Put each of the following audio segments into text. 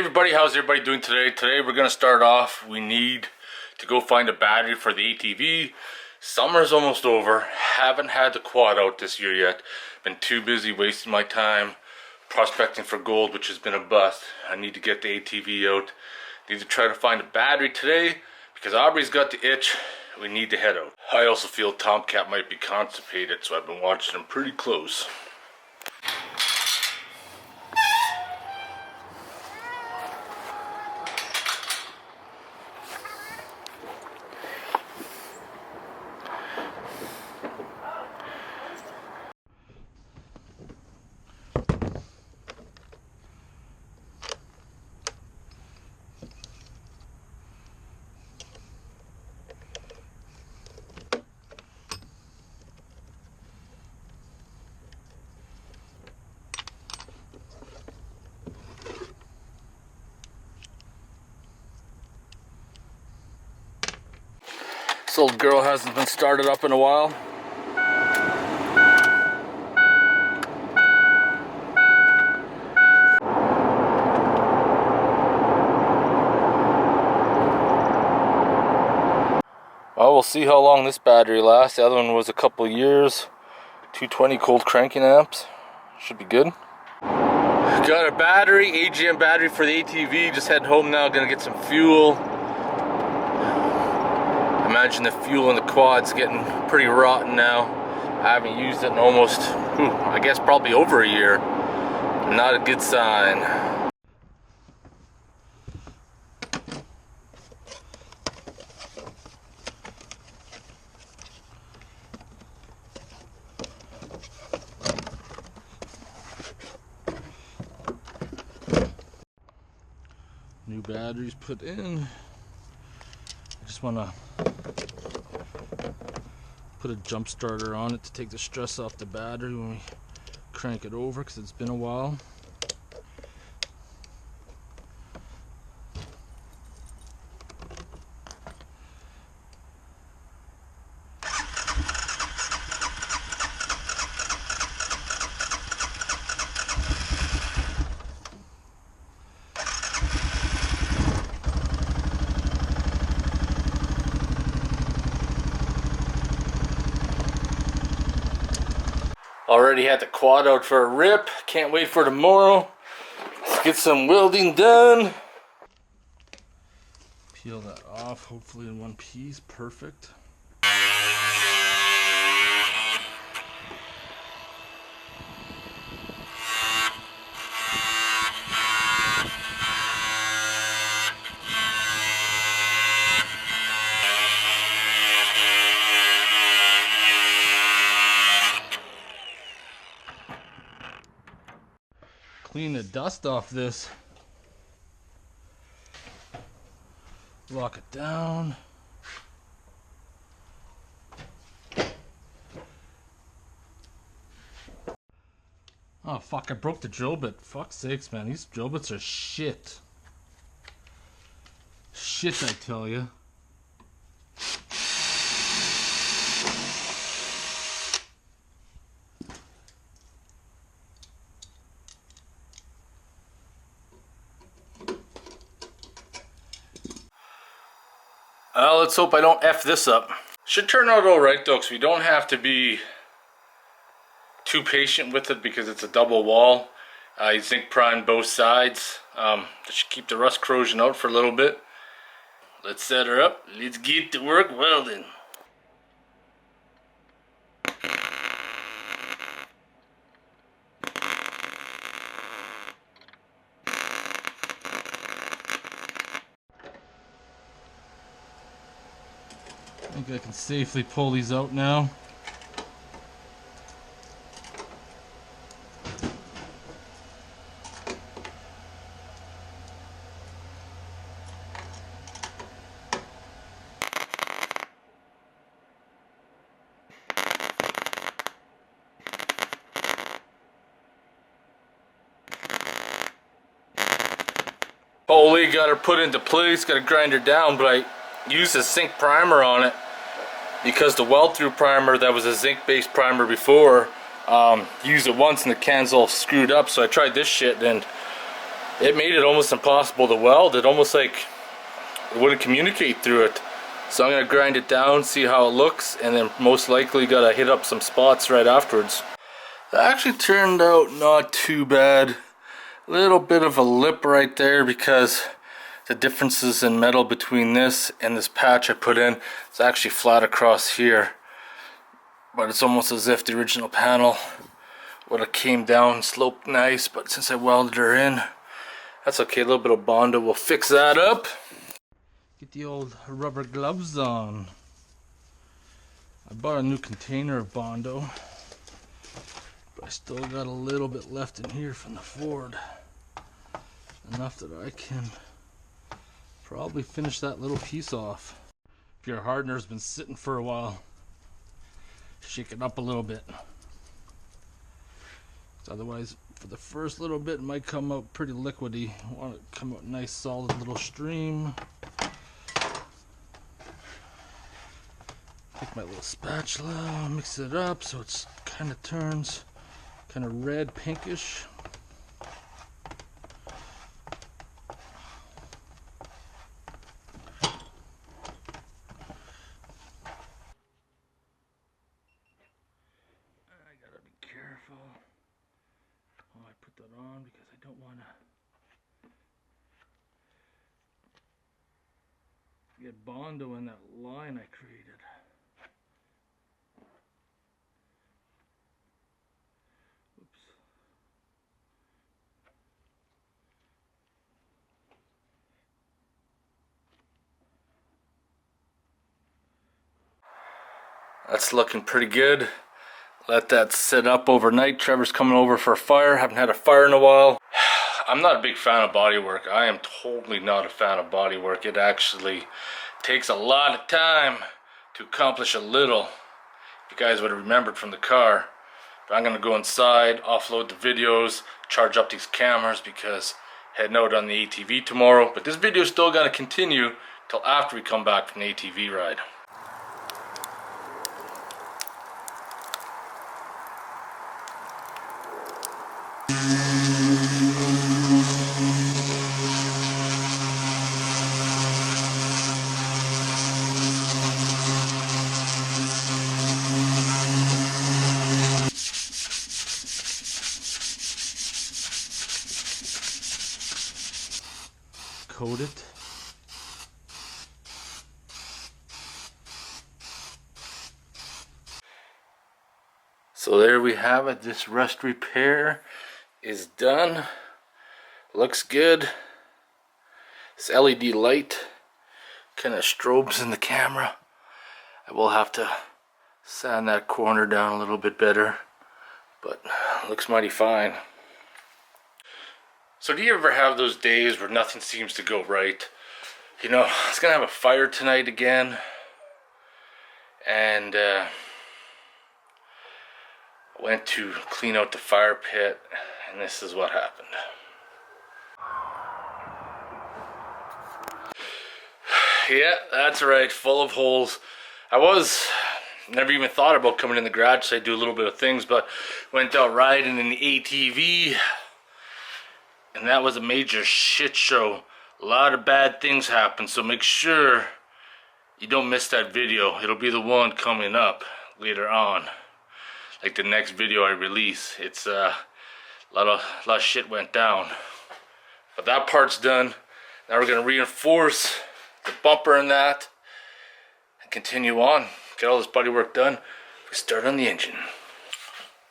everybody, how's everybody doing today? Today we're gonna start off. We need to go find a battery for the ATV. Summer's almost over. Haven't had the quad out this year yet. Been too busy wasting my time prospecting for gold, which has been a bust. I need to get the ATV out. Need to try to find a battery today because Aubrey's got the itch. We need to head out. I also feel Tomcat might be constipated, so I've been watching him pretty close. This old girl hasn't been started up in a while. Well, we'll see how long this battery lasts. The other one was a couple years. 220 cold cranking amps. Should be good. Got a battery, AGM battery for the ATV. Just heading home now, gonna get some fuel. Imagine the fuel in the quad's getting pretty rotten now. I haven't used it in almost, I guess probably over a year. Not a good sign. New batteries put in. I just want to put a jump starter on it to take the stress off the battery when we crank it over, because it's been a while. Already had the quad out for a rip. Can't wait for tomorrow. Let's get some welding done. Peel that off, hopefully in one piece. Perfect. Clean the dust off this. Lock it down. Oh fuck, I broke the drill bit. Fuck's sakes, man. These drill bits are shit. Shit, I tell you. Let's hope I don't F this up. Should turn out alright though, because we don't have to be too patient with it because it's a double wall. You zinc prime both sides. That should keep the rust corrosion out for a little bit. Let's set her up. Let's get to work welding. I think I can safely pull these out now. Holy, got her put into place, got to grind her down, but I used a zinc primer on it because the weld through primer that was a zinc based primer before used it once and the can's all screwed up, so I tried this shit and it made it almost impossible to weld. It almost like it wouldn't communicate through it. So I'm gonna grind it down, see how it looks, and then most likely gotta hit up some spots right afterwards. That actually turned out not too bad. A little bit of a lip right there because the differences in metal between this and this patch I put in, it's actually flat across here. But it's almost as if the original panel would have came down, sloped nice, but since I welded her in, that's okay. A little bit of Bondo will fix that up. Get the old rubber gloves on. I bought a new container of Bondo, but I still got a little bit left in here from the Ford. Enough that I can probably finish that little piece off. If your hardener's been sitting for a while, shake it up a little bit. Otherwise, for the first little bit, it might come out pretty liquidy. I want it to come out nice, solid little stream. Take my little spatula, mix it up so it kind of turns kind of red, pinkish. I gotta be careful how I put that on because I don't want to get Bondo in that line I created. That's looking pretty good. Let that sit up overnight. Trevor's coming over for a fire. Haven't had a fire in a while. I'm not a big fan of bodywork. I am totally not a fan of bodywork. It actually takes a lot of time to accomplish a little. You guys would have remembered from the car. But I'm gonna go inside, offload the videos, charge up these cameras because heading out on the ATV tomorrow. But this video is still gonna continue till after we come back from the ATV ride. Coat it. So there we have it. This rust repair is done. Looks good. This LED light kind of strobes in the camera. I will have to sand that corner down a little bit better, but looks mighty fine. So do you ever have those days where nothing seems to go right? You know, I was gonna have a fire tonight again, and went to clean out the fire pit, and this is what happened. Yeah, that's right, full of holes. Never even thought about coming in the garage, so I do a little bit of things, but went out riding in the ATV, and that was a major shit show. A lot of bad things happened, so make sure you don't miss that video. It'll be the one coming up later on. Like the next video I release. It's a lot of shit went down. But that part's done. Now we're gonna reinforce the bumper and that and continue on. Get all this bodywork done. We start on the engine.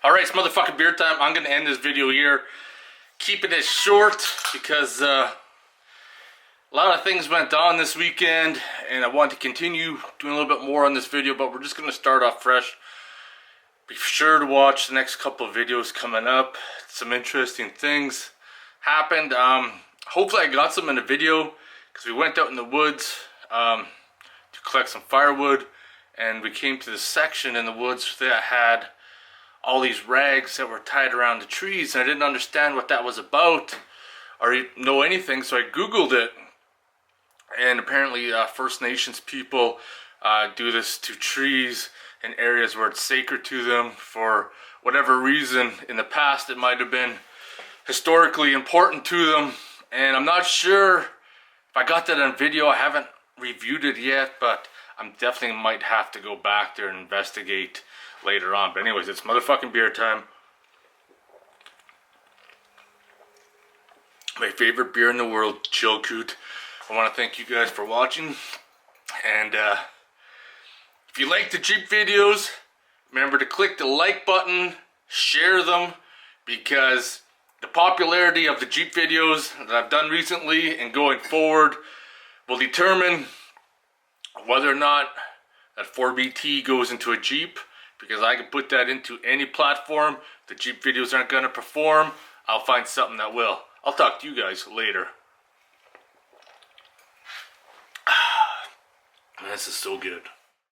Alright, it's motherfucking beer time. I'm gonna end this video here. Keeping it short because a lot of things went on this weekend and I want to continue doing a little bit more on this video, but we're just gonna start off fresh. Be sure to watch the next couple of videos coming up. Some interesting things happened. Hopefully I got some in the video because we went out in the woods to collect some firewood, and we came to this section in the woods that had all these rags that were tied around the trees, and I didn't understand what that was about or know anything, so I googled it, and apparently First Nations people do this to trees in areas where it's sacred to them for whatever reason. In the past it might have been historically important to them, and I'm not sure if I got that on video. I haven't reviewed it yet, but I'm definitely might have to go back there and investigate later on. But anyways, it's motherfucking beer time. My favorite beer in the world, Chilkoot. I want to thank you guys for watching, and if you like the Jeep videos, remember to click the like button, share them, because the popularity of the Jeep videos that I've done recently and going forward will determine whether or not that 4BT goes into a Jeep, because I can put that into any platform. The Jeep videos aren't going to perform, I'll find something that will. I'll talk to you guys later. This is so good.